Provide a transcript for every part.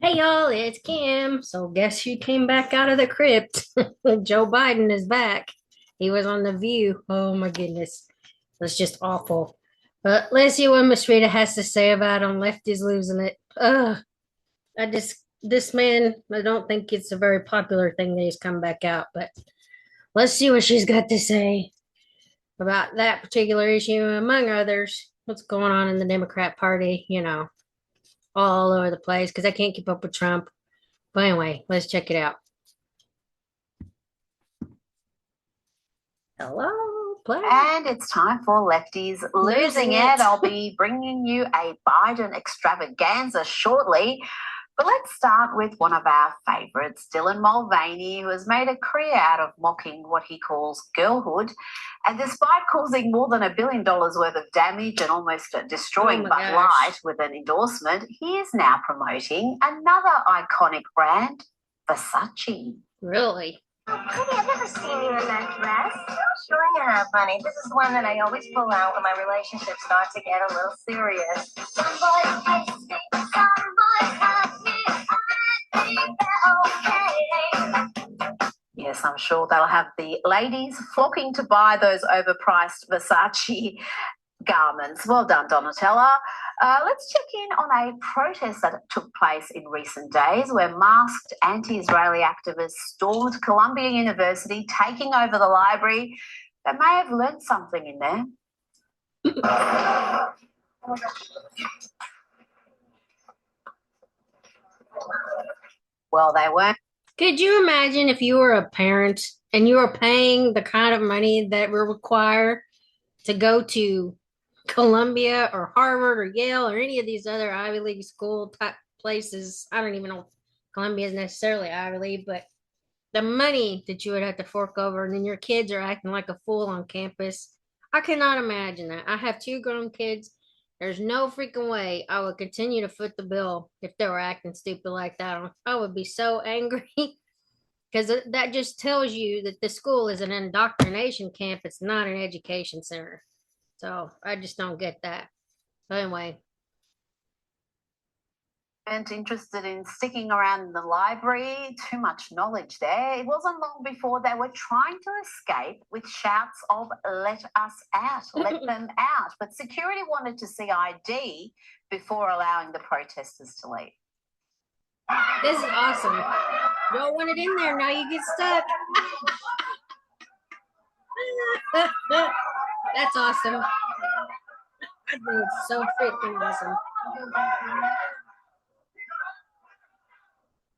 Hey y'all, it's Kim. So guess who came back out of the crypt? Joe Biden is back. He was on The View. Oh my goodness. That's just awful. But let's see what Miss Rita has to say about him. Lefties losing it. This man, I don't think it's a very popular thing that he's come back out, but let's see what she's got to say about that particular issue, among others. What's going on in the Democrat Party, all over the place because I can't keep up with Trump. But anyway, let's check it out. Hello, play. And it's time for Lefties Losing It. I'll be bringing you a Biden extravaganza shortly. But let's start with one of our favourites, Dylan Mulvaney, who has made a career out of mocking what he calls girlhood. And despite causing more than $1 billion worth of damage and almost destroying Bud Light with an endorsement, he is now promoting another iconic brand, Versace. Really? Honey, I've never seen you in that dress. Sure you have, honey. This is one that I always pull out when my relationship starts to get a little serious. Some boys taste me, some boys have me. I think they're okay. Yes, I'm sure they'll have the ladies flocking to buy those overpriced Versace garments. Well done, Donatella. Let's check in on a protest that took place in recent days where masked anti-Israeli activists stormed Columbia University, taking over the library. They may have learned something in there. Well, they weren't. Could you imagine if you were a parent and you were paying the kind of money that would require to go to Columbia or Harvard or Yale or any of these other Ivy League school type places? I don't even know if Columbia is necessarily Ivy League, but the money that you would have to fork over, and then your kids are acting like a fool on campus. I cannot imagine that. I have two grown kids. There's no freaking way I would continue to foot the bill if they were acting stupid like that. I would be so angry because that just tells you that the school is an indoctrination camp. It's not an education center. So I just don't get that. So anyway, Interested in sticking around in the library. Too much knowledge there. It wasn't long before they were trying to escape with shouts of "let us out, let them out." But security wanted to see ID before allowing the protesters to leave. this is awesome. Don't want it in there. Now you get stuck. That's awesome. I think it's so freaking awesome.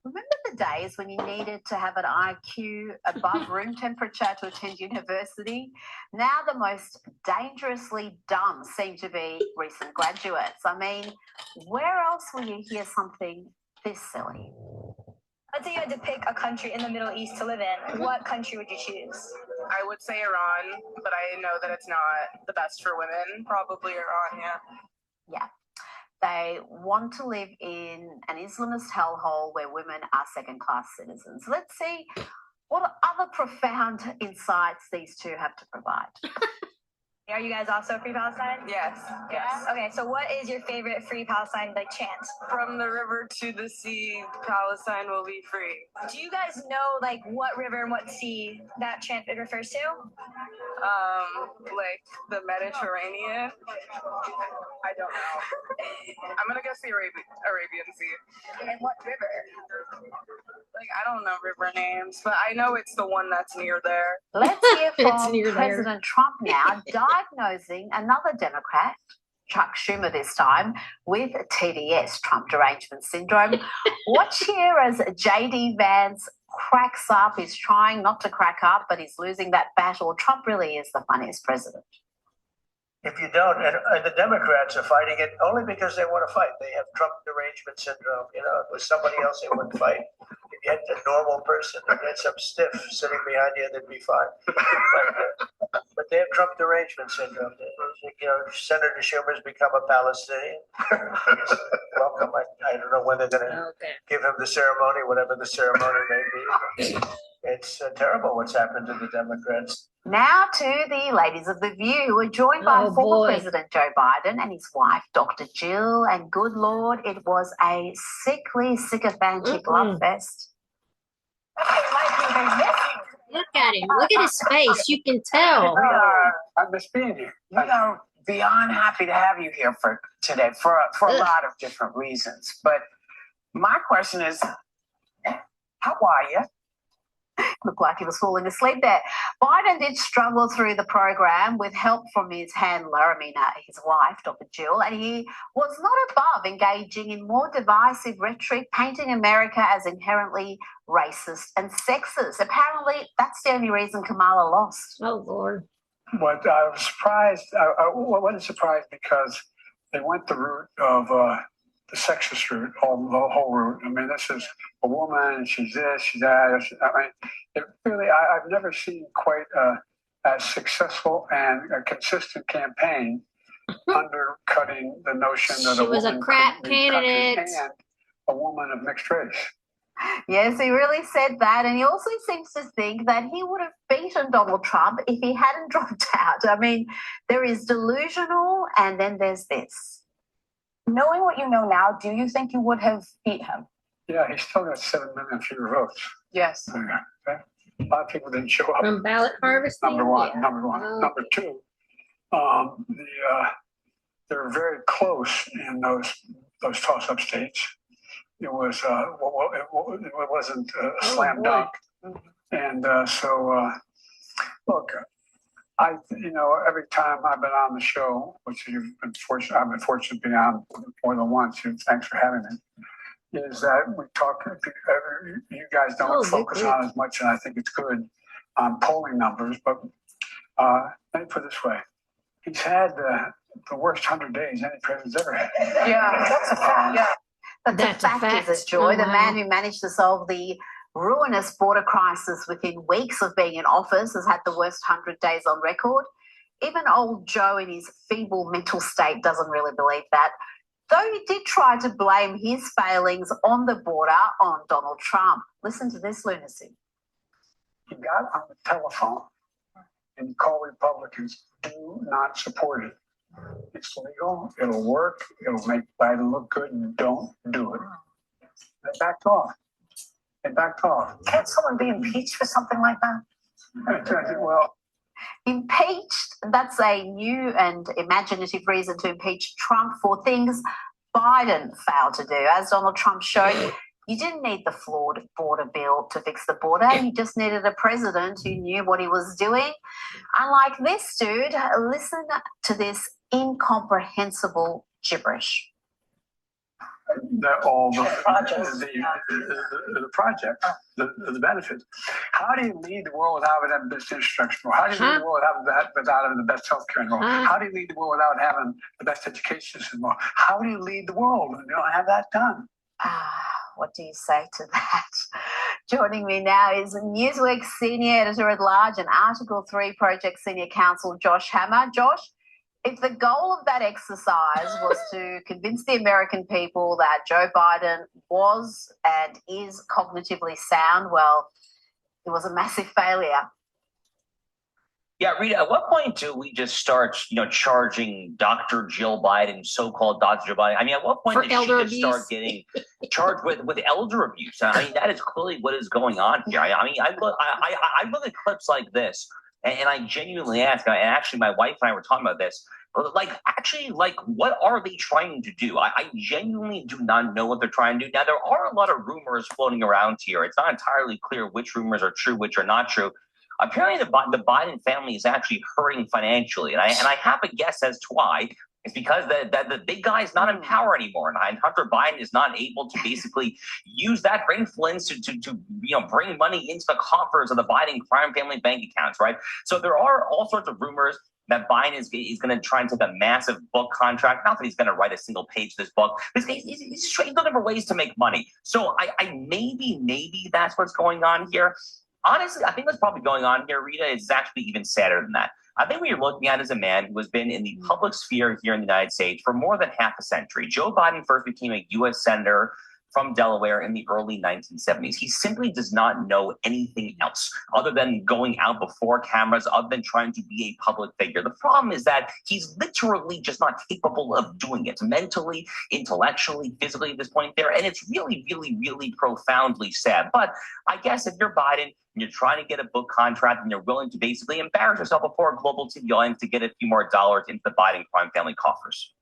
Remember the days when you needed to have an IQ above room temperature to attend university? Now the most dangerously dumb seem to be recent graduates. I mean, where else will you hear something this silly? Let's say you had to pick a country in the Middle East to live in. What country would you choose? I would say Iran, but I know that it's not the best for women. Probably Iran, yeah. Yeah. They want to live in an Islamist hellhole where women are second-class citizens. Let's see what other profound insights these two have to provide. Are you guys also Free Palestine? Yes. Yes. Okay, so what is your favorite Free Palestine chant? From the river to the sea, Palestine will be free. Do you guys know what river and what sea that chant it refers to? Like the Mediterranean. I don't know. I'm gonna guess the Arabian Sea. And what river? I don't know river names, but I know it's the one that's near there. Let's hear from President Trump now, diagnosing another Democrat, Chuck Schumer this time, with TDS, Trump derangement syndrome. Watch here as JD Vance cracks up. He's trying not to crack up, but he's losing that battle. Trump really is the funniest president. If you don't, and the Democrats are fighting it only because they want to fight. They have Trump derangement syndrome. If it was somebody else, they wouldn't fight. If you had a normal person, if you had some stiff sitting behind you, they'd be fine. But they have Trump derangement syndrome. Senator Schumer's become a Palestinian. Welcome. I don't know when they're going to give him the ceremony, whatever the ceremony may be. it's terrible what's happened to the Democrats. Now to the ladies of The View, who are joined by Oh, former boy. President Joe Biden and his wife, Dr. Jill. And good Lord, it was a sickly, sycophantic love fest. Look at him. Look at his face. You can tell. I miss being here. We are beyond happy to have you here for today for a lot of different reasons. But my question is, how are you? Looked like he was falling asleep there. Biden did struggle through the program with help from his handler, his wife, Dr. Jill, and he was not above engaging in more divisive rhetoric, painting America as inherently racist and sexist. Apparently, that's the only reason Kamala lost. Oh, Lord. But I was surprised. I wasn't surprised because they went the route of the sexist route, the whole route. I mean, this is a woman, she's this, she's that. I mean, it really, I've never seen quite a successful and a consistent campaign undercutting the notion that She was a woman crap could lead country candidate. and a woman of mixed race. Yes, he really said that. And he also seems to think that he would have beaten Donald Trump if he hadn't dropped out. I mean, there is delusional and then there's this. Knowing what you know now, do you think you would have beat him? Yeah, he's still got 7 million fewer votes. Yes. Okay. A lot of people didn't show up. From ballot harvesting? Number one. Yeah. Number one. Oh. Number two, they're very close in those toss-up states. It was it wasn't a slam dunk, and look, every time I've been on the show, which I've been fortunate to be on more than once. And thanks for having me. Is that we talk? You guys don't focus on as much, and I think it's good on polling numbers. But let me put it this way: he's had the worst 100 days any president's ever had. Yeah, that's a fact. Yeah. But That's the a fact fact. is, Joy, Oh, the wow. man who managed to solve the ruinous border crisis within weeks of being in office has had the worst 100 days on record. Even old Joe in his feeble mental state doesn't really believe that, though he did try to blame his failings on the border on Donald Trump. Listen to this lunacy. He got on the telephone and he called Republicans, do not support it. It's legal, it'll work, it'll make Biden look good, and don't do it. They backed off. Can't someone be impeached for something like that? Well, Impeached, that's a new and imaginative reason to impeach Trump for things Biden failed to do. As Donald Trump showed, you didn't need the flawed border bill to fix the border. You just needed a president who knew what he was doing. Unlike this dude, listen to this incomprehensible gibberish. all the projects, the benefits. How do you lead the world without having the best infrastructure? How do you lead the world without having the best healthcare in the world? How do you lead the world without having the best education system in the world? How do you lead the world when you don't have that done? What do you say to that? Joining me now is Newsweek's senior editor-at-large and Article 3 Project Senior Counsel Josh Hammer. Josh, if the goal of that exercise was to convince the American people that Joe Biden was and is cognitively sound, well, it was a massive failure. Yeah, Rita, at what point do we just start, charging Dr. Jill Biden, so-called Dr. Jill Biden? I mean, at what point did she just start getting charged with elder abuse? I mean, that is clearly what is going on here. I look at clips like this, and I genuinely ask, and actually my wife and I were talking about this, what are they trying to do? I genuinely do not know what they're trying to do. Now, there are a lot of rumors floating around here. It's not entirely clear which rumors are true, which are not true. Apparently, the Biden family is actually hurting financially, and I have a guess as to why. It's because the big guy is not in power anymore, and Hunter Biden is not able to basically use that influence to bring money into the coffers of the Biden crime family bank accounts, right? So there are all sorts of rumors that Biden is going to try and take a massive book contract. Not that he's going to write a single page of this book. He's looking for ways to make money. So I maybe that's what's going on here. Honestly, I think what's probably going on here, Rita, is actually even sadder than that. I think what you're looking at is a man who has been in the public sphere here in the United States for more than half a century. Joe Biden first became a U.S. senator from Delaware in the early 1970s. He simply does not know anything else other than going out before cameras, other than trying to be a public figure. The problem is that he's literally just not capable of doing it mentally, intellectually, physically at this point there. And it's really, really, really profoundly sad. But I guess if you're Biden and you're trying to get a book contract and you're willing to basically embarrass yourself before a global TV audience to get a few more dollars into the Biden crime family coffers.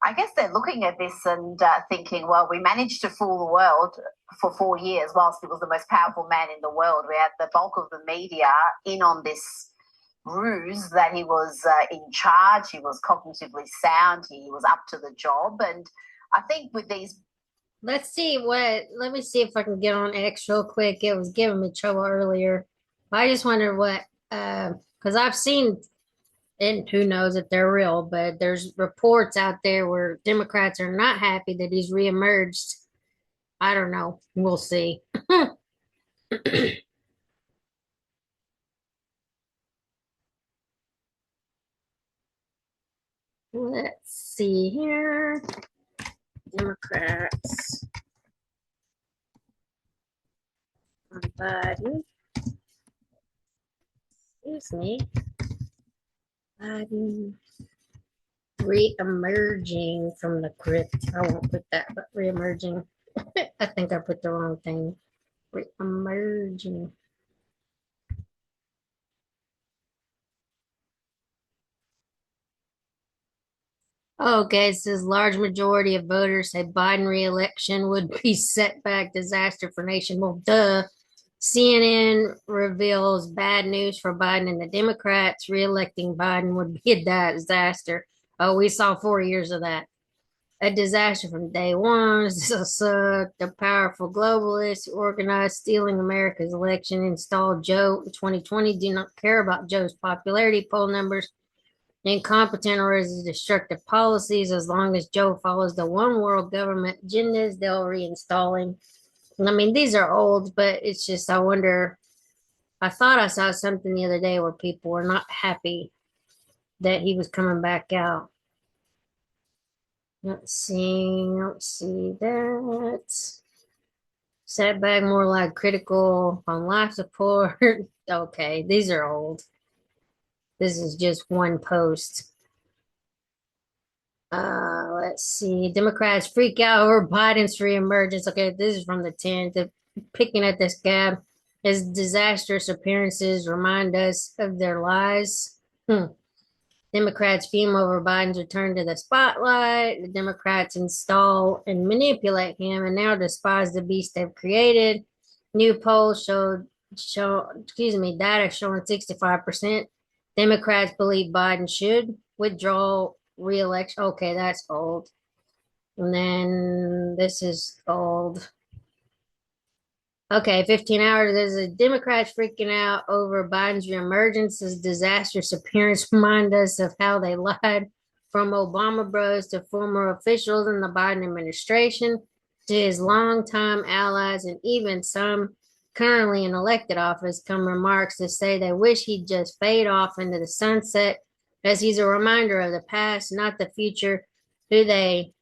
I guess they're looking at this and thinking, well, we managed to fool the world for 4 years whilst he was the most powerful man in the world. We had the bulk of the media in on this ruse that he was in charge, he was cognitively sound, he was up to the job. And I think with these... let me see if I can get on X real quick. It was giving me trouble earlier. I just wonder what, because I've seen, and who knows if they're real, but there's reports out there where Democrats are not happy that he's reemerged. I don't know. We'll see. Let's see here. Democrats. Biden. Excuse me. Biden re-emerging from the crypt. I won't put that, but re-emerging. I think I put the wrong thing. Re-emerging. Okay, it says large majority of voters say Biden re-election would be setback disaster for nation. Well, duh. CNN reveals bad news for Biden and the Democrats. Re-electing Biden would be a disaster. Oh, we saw 4 years of that. A disaster from day one. This suck. The powerful globalists organized stealing America's election, installed Joe in 2020. Do not care about Joe's popularity poll numbers. Incompetent or destructive policies. As long as Joe follows the one world government agendas, they'll reinstall him. I mean, these are old, but it's just, I wonder, I thought I saw something the other day where people were not happy that he was coming back out. Let's see that. Setback more like critical on life support. Okay, these are old. This is just one post. Let's see. Democrats freak out over Biden's reemergence. Okay, this is from the 10th. They're picking at this gap. His disastrous appearances remind us of their lies. Democrats fume over Biden's return to the spotlight. The Democrats install and manipulate him and now despise the beast they've created. New polls data showing 65%. Democrats believe Biden should withdraw re-election. Okay, that's old. And then this is old. Okay, 15 hours. There's a Democrats freaking out over Biden's reemergence. His disastrous appearance remind us of how they lied from Obama bros to former officials in the Biden administration to his longtime allies and even some currently in elected office come remarks to say they wish he'd just fade off into the sunset as he's a reminder of the past, not the future. Who they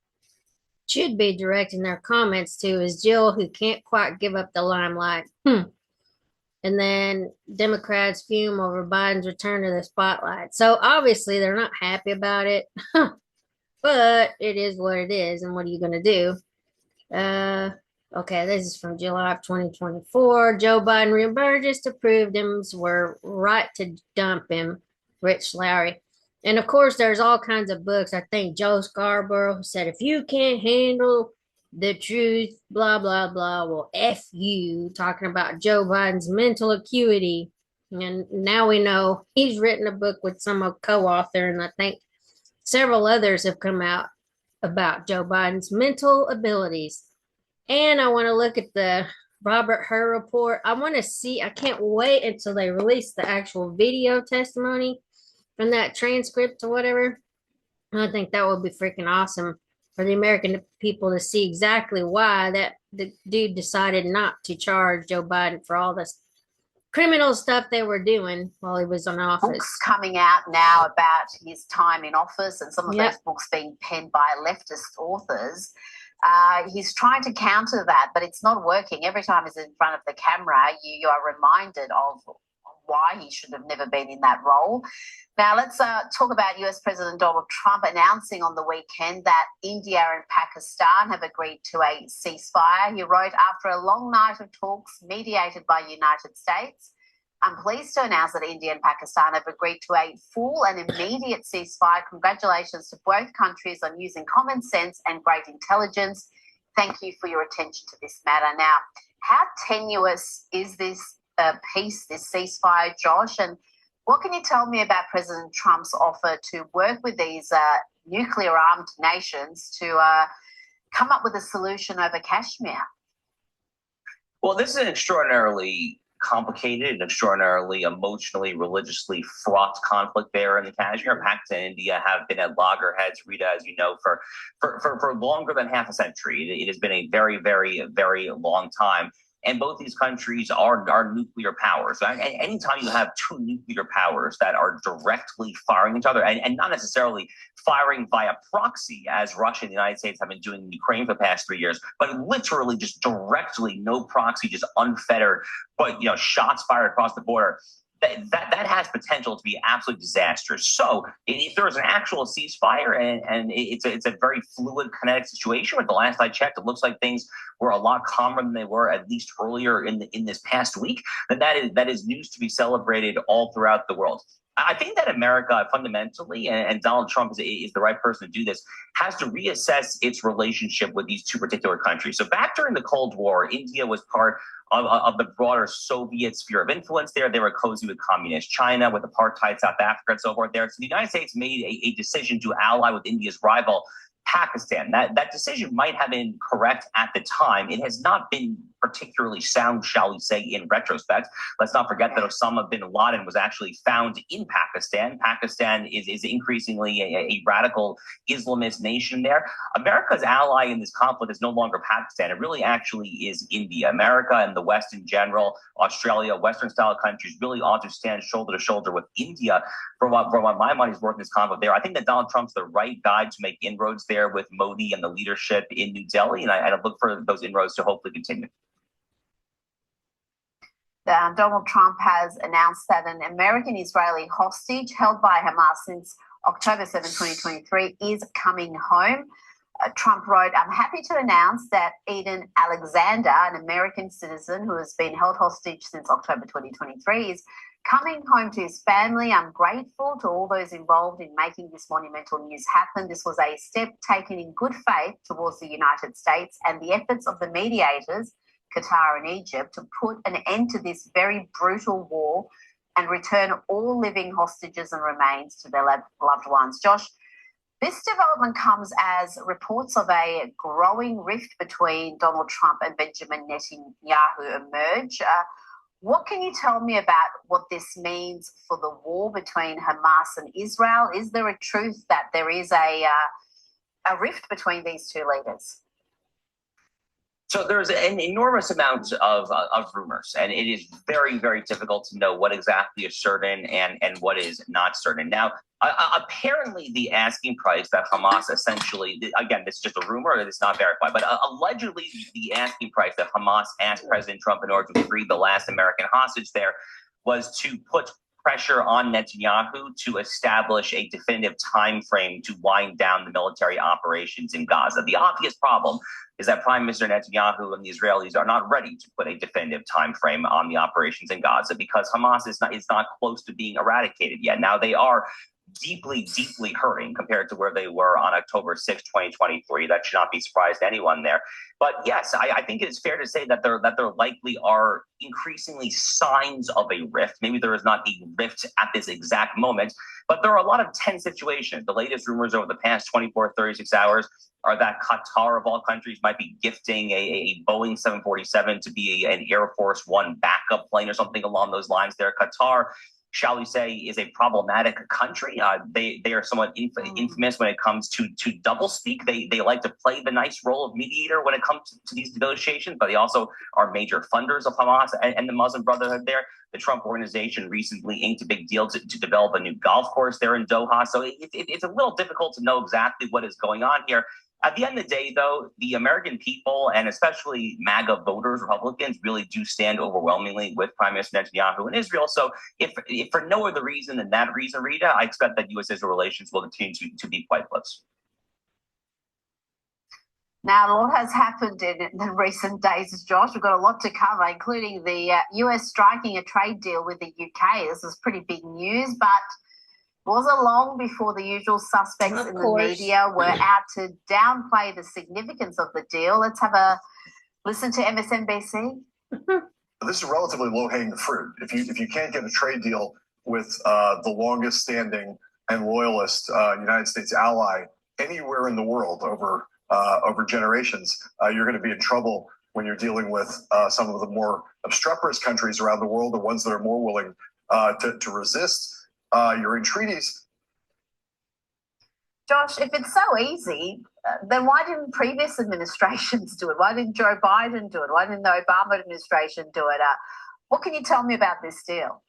should be directing their comments to is Jill, who can't quite give up the limelight. And then Democrats fume over Biden's return to the spotlight. So obviously they're not happy about it, but it is what it is. And what are you going to do? Okay, this is from July of 2024. Joe Biden reemerges to prove Dems were right to dump him, Rich Lowry. And of course, there's all kinds of books. I think Joe Scarborough said, if you can't handle the truth, blah, blah, blah, well, F you, talking about Joe Biden's mental acuity. And now we know he's written a book with some co-author, and I think several others have come out about Joe Biden's mental abilities. And I want to look at the Robert Hur report. I want to see, I can't wait until they release the actual video testimony from that transcript or whatever. I think that would be freaking awesome for the American people to see exactly why that the dude decided not to charge Joe Biden for all this criminal stuff they were doing while he was in office. Books coming out now about his time in office and some of those books being penned by leftist authors. He's trying to counter that, but it's not working. Every time he's in front of the camera, you are reminded of why he should have never been in that role. Now, let's talk about US President Donald Trump announcing on the weekend that India and Pakistan have agreed to a ceasefire. He wrote, after a long night of talks mediated by the United States, I'm pleased to announce that India and Pakistan have agreed to a full and immediate ceasefire. Congratulations to both countries on using common sense and great intelligence. Thank you for your attention to this matter. Now, how tenuous is this peace, this ceasefire, Josh? And what can you tell me about President Trump's offer to work with these nuclear-armed nations to come up with a solution over Kashmir? Well, this is an extraordinarily complicated and extraordinarily emotionally, religiously fraught conflict there in the Kashmir. Pakistan and India have been at loggerheads, Rita, as you know, for longer than half a century. It has been a very, very, very long time. And both these countries are nuclear powers. And anytime you have two nuclear powers that are directly firing each other, and not necessarily firing via proxy, as Russia and the United States have been doing in Ukraine for the past 3 years, but literally just directly, no proxy, just unfettered, but shots fired across the border. That has potential to be absolutely disastrous. So if there's an actual ceasefire and it's a very fluid, kinetic situation, but the last I checked, it looks like things were a lot calmer than they were at least earlier in this past week, then that is news to be celebrated all throughout the world. I think that America fundamentally, and Donald Trump is the right person to do this, has to reassess its relationship with these two particular countries. So back during the Cold War, India was part of the broader Soviet sphere of influence there. They were cozy with communist China, with apartheid South Africa, and so forth there. So the United States made a decision to ally with India's rival, Pakistan. That decision might have been correct at the time. It has not been particularly sound, shall we say, in retrospect. Let's not forget that Osama bin Laden was actually found in Pakistan. Pakistan is increasingly a radical Islamist nation there. America's ally in this conflict is no longer Pakistan. It really actually is India. America and the West in general, Australia, Western-style countries really ought to stand shoulder to shoulder with India for what my money's worth in this conflict there. I think that Donald Trump's the right guy to make inroads there with Modi and the leadership in New Delhi, and I look for those inroads to hopefully continue. Donald Trump has announced that an American-Israeli hostage held by Hamas since October 7, 2023 is coming home. Trump wrote, I'm happy to announce that Eden Alexander, an American citizen who has been held hostage since October 2023, is coming home to his family. I'm grateful to all those involved in making this monumental news happen. This was a step taken in good faith towards the United States and the efforts of the mediators, Qatar and Egypt, to put an end to this very brutal war and return all living hostages and remains to their loved ones. Josh, this development comes as reports of a growing rift between Donald Trump and Benjamin Netanyahu emerge. What can you tell me about what this means for the war between Hamas and Israel? Is there a truth that there is a rift between these two leaders? So there's an enormous amount of rumors, and it is very, very difficult to know what exactly is certain and what is not certain. Now, apparently the asking price that Hamas essentially, again, this is just a rumor, it's not verified, but allegedly the asking price that Hamas asked President Trump in order to free the last American hostage there was to put pressure on Netanyahu to establish a definitive time frame to wind down the military operations in Gaza. The obvious problem is that Prime Minister Netanyahu and the Israelis are not ready to put a definitive time frame on the operations in Gaza because Hamas is not close to being eradicated yet. Now they are deeply, deeply hurting compared to where they were on October 6, 2023. That should not be surprised to anyone there. But yes, I think it is fair to say that there likely are increasingly signs of a rift. Maybe there is not a rift at this exact moment, but there are a lot of tense situations. The latest rumors over the past 24, 36 hours are that Qatar, of all countries, might be gifting a Boeing 747 to be an Air Force One backup plane or something along those lines there. Qatar, shall we say, is a problematic country. They are somewhat infamous when it comes to doublespeak. They like to play the nice role of mediator when it comes to these negotiations, but they also are major funders of Hamas and the Muslim Brotherhood there. The Trump organization recently inked a big deal to develop a new golf course there in Doha. So it's a little difficult to know exactly what is going on here. At the end of the day, though, the American people, and especially MAGA voters, Republicans, really do stand overwhelmingly with Prime Minister Netanyahu in Israel. So if for no other reason than that reason, Rita, I expect that U.S.-Israel relations will continue to be quite close. Now, a lot has happened in the recent days, Josh. We've got a lot to cover, including the US striking a trade deal with the UK. This is pretty big news, but wasn't long before the usual suspects in the media were out to downplay the significance of the deal. Let's have a listen to MSNBC. This is relatively low-hanging fruit. If you can't get a trade deal with the longest-standing and loyalist United States ally anywhere in the world over generations, you're going to be in trouble when you're dealing with some of the more obstreperous countries around the world, the ones that are more willing to resist your entreaties. Josh, if it's so easy, then why didn't previous administrations do it? Why didn't Joe Biden do it? Why didn't the Obama administration do it? What can you tell me about this deal?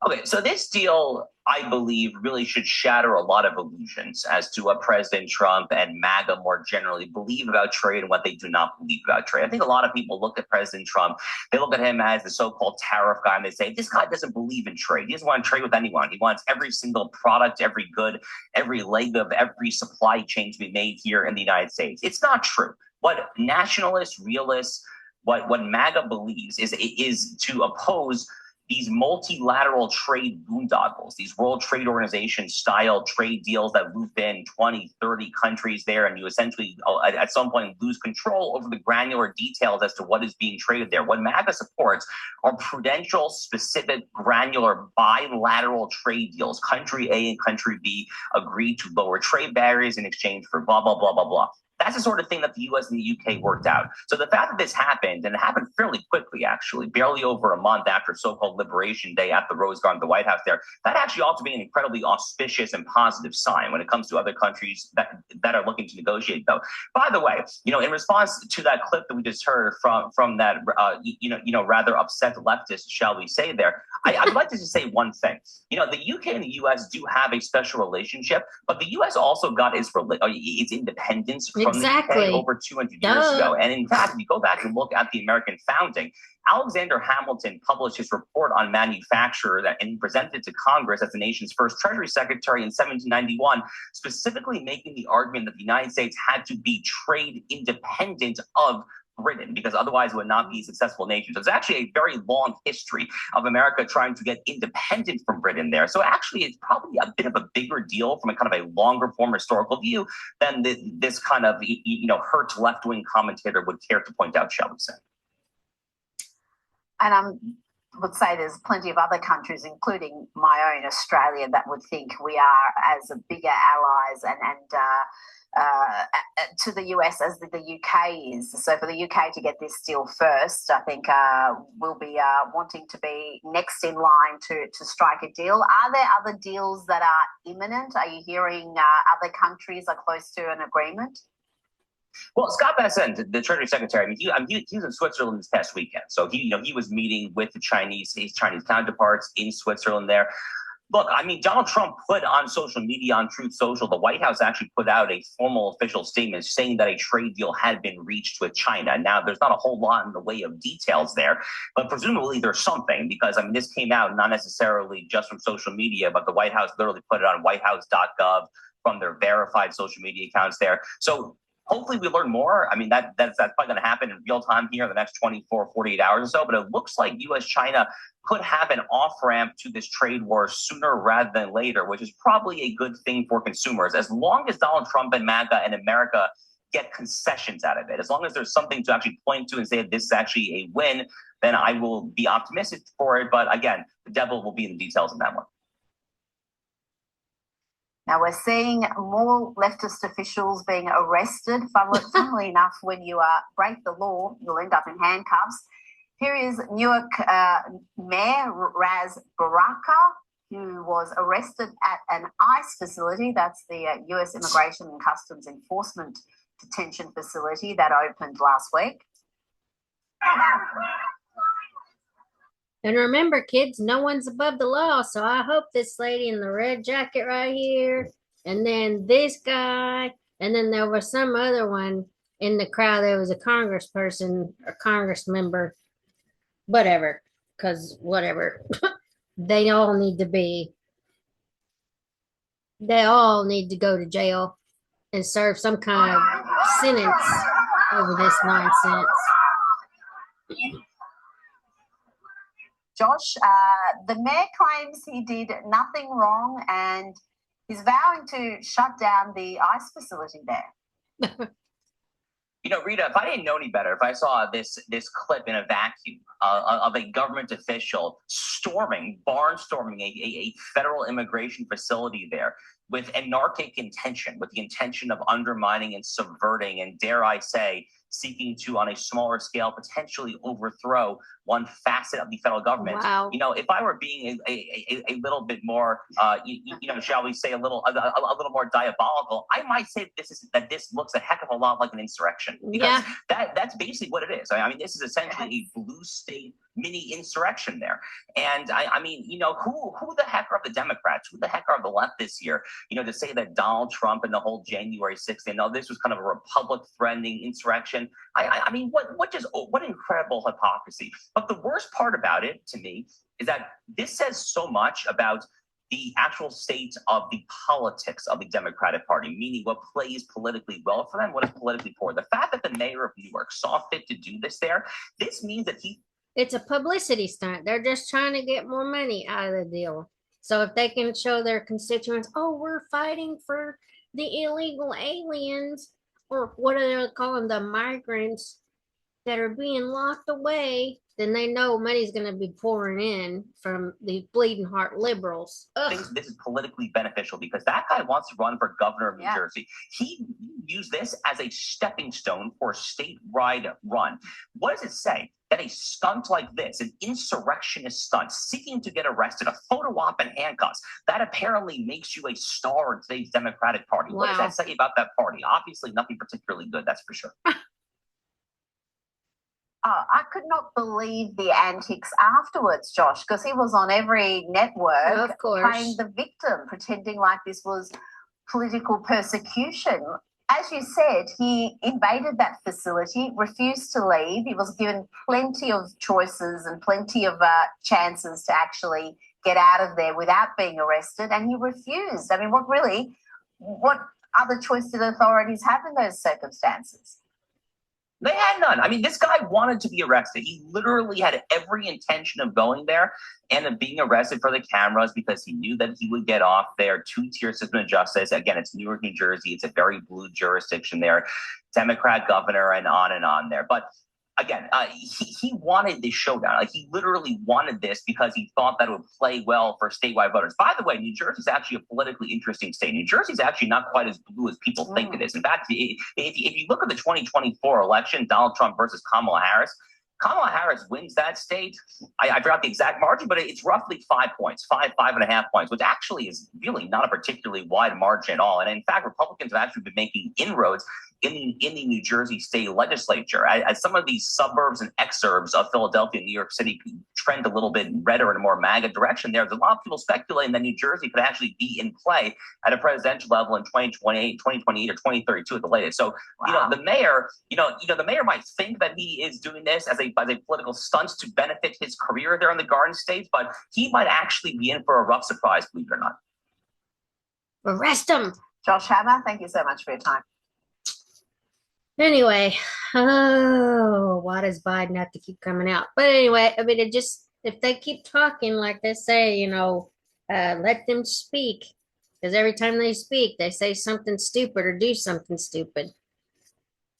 Okay, so this deal, I believe, really should shatter a lot of illusions as to what President Trump and MAGA more generally believe about trade and what they do not believe about trade. I think a lot of people look at President Trump, they look at him as the so-called tariff guy, and they say, this guy doesn't believe in trade. He doesn't want to trade with anyone. He wants every single product, every good, every leg of every supply chain to be made here in the United States. It's not true. What nationalists, realists, what MAGA believes is to oppose these multilateral trade boondoggles, these World Trade Organization style trade deals that loop in 20, 30 countries there, and you essentially at some point lose control over the granular details as to what is being traded there. What MAGA supports are prudential, specific, granular, bilateral trade deals. Country A and country B agree to lower trade barriers in exchange for blah, blah, blah, blah, blah. That's the sort of thing that the U.S. and the U.K. worked out. So the fact that this happened, and it happened fairly quickly, actually, barely over a month after so-called Liberation Day at the Rose Garden, the White House there, that actually ought to be an incredibly auspicious and positive sign when it comes to other countries that are looking to negotiate, though. By the way, in response to that clip that we just heard from that, rather upset leftist, shall we say there, I'd like to just say one thing. The U.K. and the U.S. do have a special relationship, but the U.S. also got its independence from the UK over 200 years ago. And in fact, if you go back and look at the American founding, Alexander Hamilton published his report on manufacture and he presented it to Congress as the nation's first Treasury Secretary in 1791, specifically making the argument that the United States had to be trade independent of Britain, because otherwise it would not be a successful nation. So it's actually a very long history of America trying to get independent from Britain there. So actually it's probably a bit of a bigger deal from a kind of a longer form historical view than this kind of, hurt left-wing commentator would care to point out, shall we say. And I would say there's plenty of other countries, including my own Australia, that would think we are as bigger allies and to the US as the UK is. So for the UK to get this deal first, I think we'll be wanting to be next in line to strike a deal. Are there other deals that are imminent? Are you hearing other countries are close to an agreement? Well, Scott Bessent, the Treasury Secretary, he was in Switzerland this past weekend. So he was meeting with his Chinese counterparts in Switzerland there. Look, Donald Trump put on social media, on Truth Social, the White House actually put out a formal official statement saying that a trade deal had been reached with China. Now, there's not a whole lot in the way of details there, but presumably there's something because, this came out not necessarily just from social media, but the White House literally put it on whitehouse.gov from their verified social media accounts there. So hopefully we learn more. That's probably going to happen in real time here in the next 24, 48 hours or so, but it looks like U.S.-China could have an off-ramp to this trade war sooner rather than later, which is probably a good thing for consumers. As long as Donald Trump and MAGA and America get concessions out of it, as long as there's something to actually point to and say this is actually a win, then I will be optimistic for it. But again, the devil will be in the details in that one. Now, we're seeing more leftist officials being arrested. Funnily enough, when you break the law, you'll end up in handcuffs. Here is Newark Mayor Raz Baraka, who was arrested at an ICE facility. That's the US Immigration and Customs Enforcement Detention Facility that opened last week. And remember, kids, no one's above the law. So I hope this lady in the red jacket right here, and then this guy, And then there was some other one in the crowd. There was a congressperson or congress member, whatever, because whatever. They all need to be, they all need to go to jail and serve some kind of sentence over this nonsense. Josh, the mayor claims he did nothing wrong and he's vowing to shut down the ICE facility there. You know, Rita, if I didn't know any better, if I saw this clip in a vacuum of a government official barnstorming a federal immigration facility there with anarchic intention, with the intention of undermining and subverting, and dare I say, seeking to, on a smaller scale, potentially overthrow one facet of the federal government. Wow. You know, if I were being a little bit more, shall we say, a little more diabolical, I might say that this looks a heck of a lot like an insurrection, because that's basically what it is. I mean, this is essentially a blue state mini insurrection there. And I mean, you know, who the heck are the Democrats? Who the heck are the left this year? You know, to say that Donald Trump and the whole January 6th, this was kind of a republic threatening insurrection. I mean, what incredible hypocrisy. But the worst part about it, to me, is that this says so much about the actual state of the politics of the Democratic Party, meaning what plays politically well for them, what is politically poor. The fact that the mayor of Newark saw fit to do this there, this means that it's a publicity stunt. They're just trying to get more money out of the deal. So if they can show their constituents, oh, we're fighting for the illegal aliens, or what are they calling the migrants that are being locked away, then they know money's going to be pouring in from the bleeding heart liberals. This is politically beneficial because that guy wants to run for governor of New Jersey. He used this as a stepping stone for a statewide run. What does it say? That a stunt like this, an insurrectionist stunt, seeking to get arrested, a photo op in handcuffs, that apparently makes you a star in today's Democratic Party. Wow. What does that say about that party? Obviously nothing particularly good, that's for sure. I could not believe the antics afterwards, Josh, because he was on every network playing the victim, pretending like this was political persecution. As you said, he invaded that facility, refused to leave. He was given plenty of choices and plenty of chances to actually get out of there without being arrested, and he refused. I mean, what other choice did authorities have in those circumstances? They had none. I mean, this guy wanted to be arrested. He literally had every intention of going there and of being arrested for the cameras because he knew that he would get off there. Two-tier system of justice. Again, it's Newark, New Jersey. It's a very blue jurisdiction there. Democrat governor and on there. But again, he wanted this showdown. Like, he literally wanted this because he thought that it would play well for statewide voters. By the way, New Jersey is actually a politically interesting state. New Jersey is actually not quite as blue as people think it is. In fact, if you look at the 2024 election, Donald Trump versus Kamala Harris wins that state. I forgot the exact margin, but it's roughly 5 points, five and a half points, which actually is really not a particularly wide margin at all. And in fact, Republicans have actually been making inroads in the New Jersey state legislature, as some of these suburbs and exurbs of Philadelphia and New York City trend a little bit redder in a more MAGA direction. There's a lot of people speculating that New Jersey could actually be in play at a presidential level in 2028, or 2032 at the latest. So, the mayor, the mayor might think that he is doing this as a political stunt to benefit his career there in the Garden State, but he might actually be in for a rough surprise, believe it or not. Arrest him. Josh Hammer, thank you so much for your time. Anyway, why does Biden have to keep coming out? But anyway, I mean, if they keep talking like they say, let them speak. Because every time they speak, they say something stupid or do something stupid.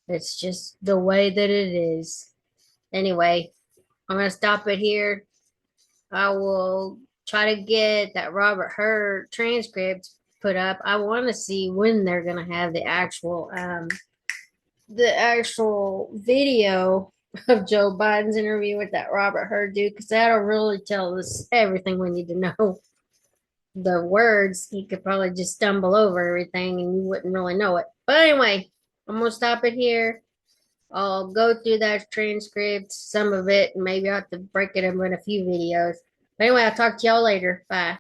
It's just the way that it is. Anyway, I'm going to stop it here. I will try to get that Robert Hur transcript put up. I want to see when they're going to have the actual video of Joe Biden's interview with that Robert Hur dude, because that'll really tell us everything we need to know. The words, he could probably just stumble over everything and you wouldn't really know it. But anyway, I'm going to stop it here. I'll go through that transcript, some of it, and maybe I'll have to break it up in a few videos. But anyway, I'll talk to y'all later. Bye.